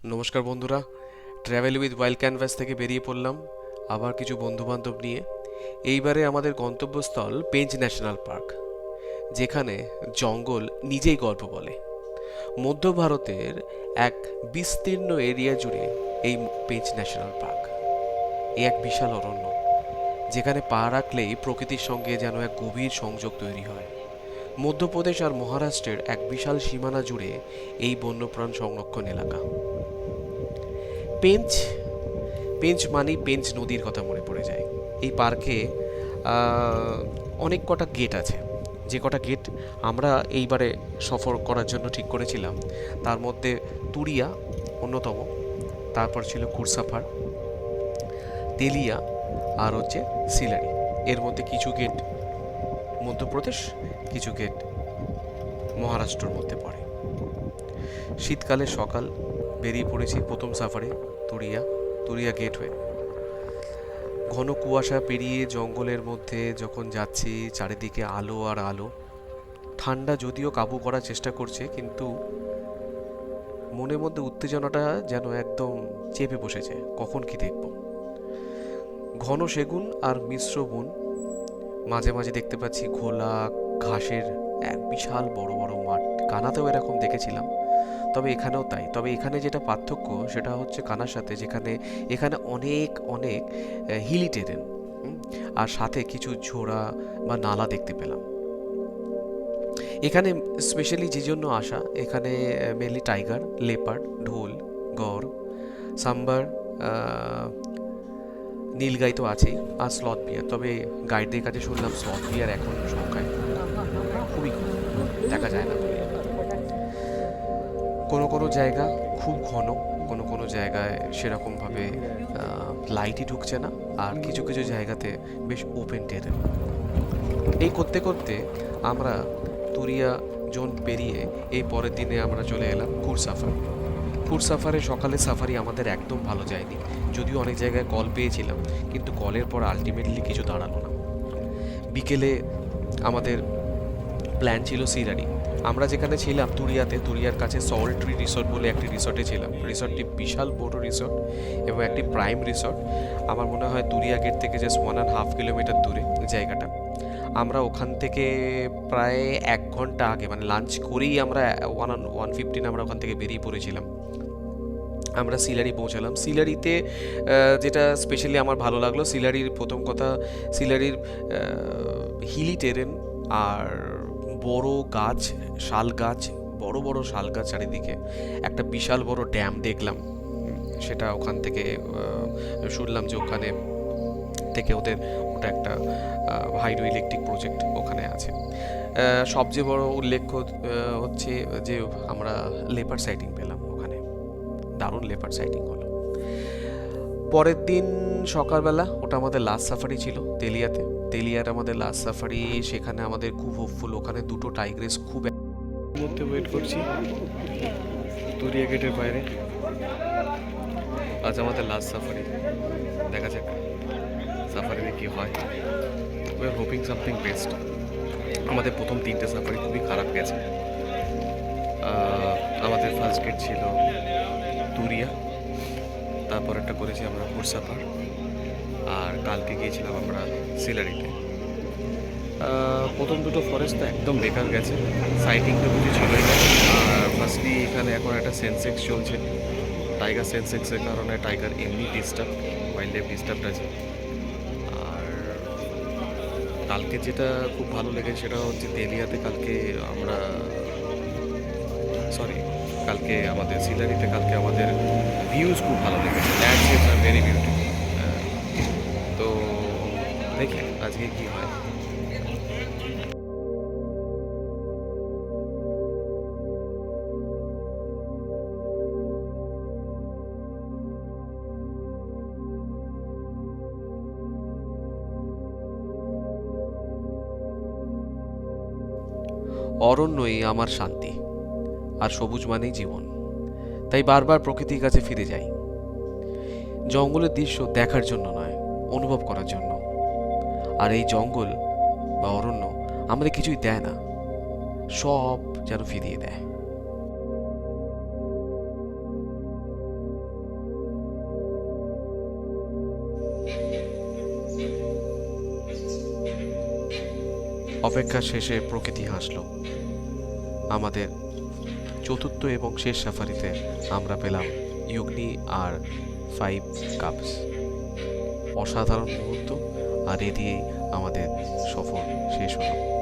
নমস্কার বন্ধুরা, travel with wild canvas থেকে বেরিয়ে পড়লাম আবার কিছু বন্ধুবান্ধব নিয়ে। এইবারে আমাদের গন্তব্যস্থল পেঞ্চ ন্যাশনাল পার্ক, যেখানে জঙ্গল নিজেই গল্প বলে। মধ্য ভারতের এক বিস্তীর্ণ এরিয়া জুড়ে এই পেঞ্চ ন্যাশনাল পার্ক। এই এক বিশাল অরণ্য, যেখানে পা রাখলেই প্রকৃতির সঙ্গে যেন এক গভীর সংযোগ তৈরি হয়। মধ্যপ্রদেশ আর মহারাষ্ট্রের এক বিশাল সীমানা জুড়ে এই বন্যপ্রাণ সংরক্ষণ এলাকা। পেঞ্চ পেঞ্চ মানেই পেঞ্চ নদীর কথা মনে পড়ে যায়। এই পার্কে অনেক কটা গেট আছে। যে কটা গেট আমরা এইবারে সফর করার জন্য ঠিক করেছিলাম, তার মধ্যে তুরিয়া অন্যতম, তারপর ছিল কুরসাফার, তেলিয়া, আর হচ্ছে সিলারি। এর মধ্যে কিছু গেট মধ্যপ্রদেশ, কিছু গেট মহারাষ্ট্রের মধ্যে পড়ে। শীতকালের সকাল, বেরিয়ে পড়েছি প্রথম সাফারে তুরিয়া গেট হয়ে। ঘন কুয়াশা পেরিয়ে জঙ্গলের মধ্যে যখন যাচ্ছি, চারিদিকে আলো আর আলো। ঠান্ডা যদিও কাবু করার চেষ্টা করছে, কিন্তু মনের মধ্যে উত্তেজনাটা যেন একদম চেপে বসেছে, কখন কি দেখব। ঘন সেগুন আর মিশ্র বন, মাঝে মাঝে দেখতে পাচ্ছি খোলা ঘাসের এক বিশাল বড় বড় মাঠ। কানাতেও এরকম দেখেছিলাম, তবে এখানেও তাই। তবে এখানে যেটা পার্থক্য সেটা হচ্ছে কানার সাথে, যেখানে এখানে অনেক অনেক হিলি টেরেন, আর সাথে কিছু ঝোড়া বা নালা দেখতে পেলাম। এখানে স্পেশালি যে জন্য আসা, এখানে মেনলি টাইগার, লেপার্ড, ঢোল, গড়, সাম্বার, নীলগাই তো আছেই, আর স্লথ বিয়ার। তবে গাইডদের কাছে শুনলাম স্লথ বিয়ার এখন সংখ্যায় খুবই কম, দেখা যায় না। কোনো কোনো জায়গা খুব ঘন, কোনো কোনো জায়গায় সেরকমভাবে লাইটই ঢুকছে না, আর কিছু কিছু জায়গাতে বেশ ওপেন টেরেন। এই করতে করতে আমরা তুরিয়া জোন পেরিয়ে এই পরের দিনে আমরা চলে এলাম কুরসাফারে। সকালে সাফারি আমাদের একদম ভালো যায়নি, যদিও অনেক জায়গায় কল পেয়েছিলাম, কিন্তু কলের পর আলটিমেটলি কিছু দাঁড়ালো না। বিকেলে আমাদের প্ল্যান ছিল সিরারি। আমরা যেখানে ছিলাম তুরিয়ার কাছে সল্ট ট্রি রিসর্ট বলে একটি রিসর্টে ছিলাম। রিসর্টটি বিশাল বড় রিসর্ট এবং একটি প্রাইম রিসর্ট। আমার মনে হয় তুরিয়া গেট থেকে জাস্ট 1.5 কিলোমিটার দূরে জায়গাটা। আমরা ওখান থেকে প্রায় 1 ঘন্টা আগে, মানে লাঞ্চ করেই আমরা 1:15 আমরা ওখান থেকে বেরিয়ে পড়েছিলাম। আমরা সিলারি পৌঁছালাম। সিলারিতে যেটা স্পেশালি আমার ভালো লাগলো, সিলারির প্রথম কথা, সিলারির হিলি টেরেন আর বড় গাছ, শাল গাছ, বড় বড় শাল গাছ চারিদিকে। একটা বিশাল বড় ড্যাম দেখলাম। সেটা ওখান থেকে শুনলাম যে ওখানে থেকে ওটা একটা হাইড্রো ইলেকট্রিক প্রজেক্ট ওখানে আছে। সবচেয়ে বড় উল্লেখ্য হচ্ছে যে আমরা লেপার্ড সাইটিং পেলাম ওখানে। দারুণ লেপার্ড সাইটিং হলো। পরের দিন সকালবেলা, ওটা আমাদের লাস্ট সাফারি ছিল তেলিয়ার আমাদের লাস্ট সাফারি। সেখানে আমাদের খুব হোপফুল, ওখানে দুটো টাইগ্রেস খুব মধ্যে ওয়েট করছি তুরিয়া গেটের বাইরে। আজ আমাদের লাস্ট সাফারি, দেখা যাক সাফারিতে কি হয়। We are hoping something best. আমাদের প্রথম 3টে সাফারি খুবই খারাপ গেছে। আমাদের ফার্স্ট গেট ছিল তুরিয়া, তারপর একটা করেছি আমরা কুরসাফার, আর কালকে গিয়েছিলাম আমরা সিলারিতে। প্রথম দুটো ফরেস্ট তো একদম বেকার গেছে, সাইটিং তো কিছু ছিলই না। আর ফার্স্টলি এখানে এখন একটা সেন্সেক্স চলছে, টাইগার সেন্সেক্সের কারণে টাইগার এমনি ডিস্টার্ব, ওয়াইল্ড লাইফ ডিস্টার্ব আছে। আর কালকে যেটা খুব ভালো লেগেছে সেটা হচ্ছে তেলিয়াতে কালকে আমাদের সিলারিতে কালকে আমাদের ভিউজ খুব ভালো লেগেছে। Landscapes are very beautiful. তো দেখি আজকে কি হয়। অরণ্যই আমার শান্তি, আর সবুজ মানেই জীবন। তাই বারবার প্রকৃতির কাছে ফিরে যাই, জঙ্গলের দৃশ্য দেখার জন্য নয়, অনুভব করার জন্য। আর এই জঙ্গল বা অরণ্য আমাদের কিছুই দেয় না, সব যেন ফিরিয়ে দেয়। অপেক্ষা শেষে প্রকৃতি হাসলো। আমাদের চতুর্থ এবং শেষ সাফারিতে আমরা পেলাম ইউগনি আর 5 কাপস। অসাধারণ মুহূর্ত, আর এ দিয়েই আমাদের সফর শেষ হলো।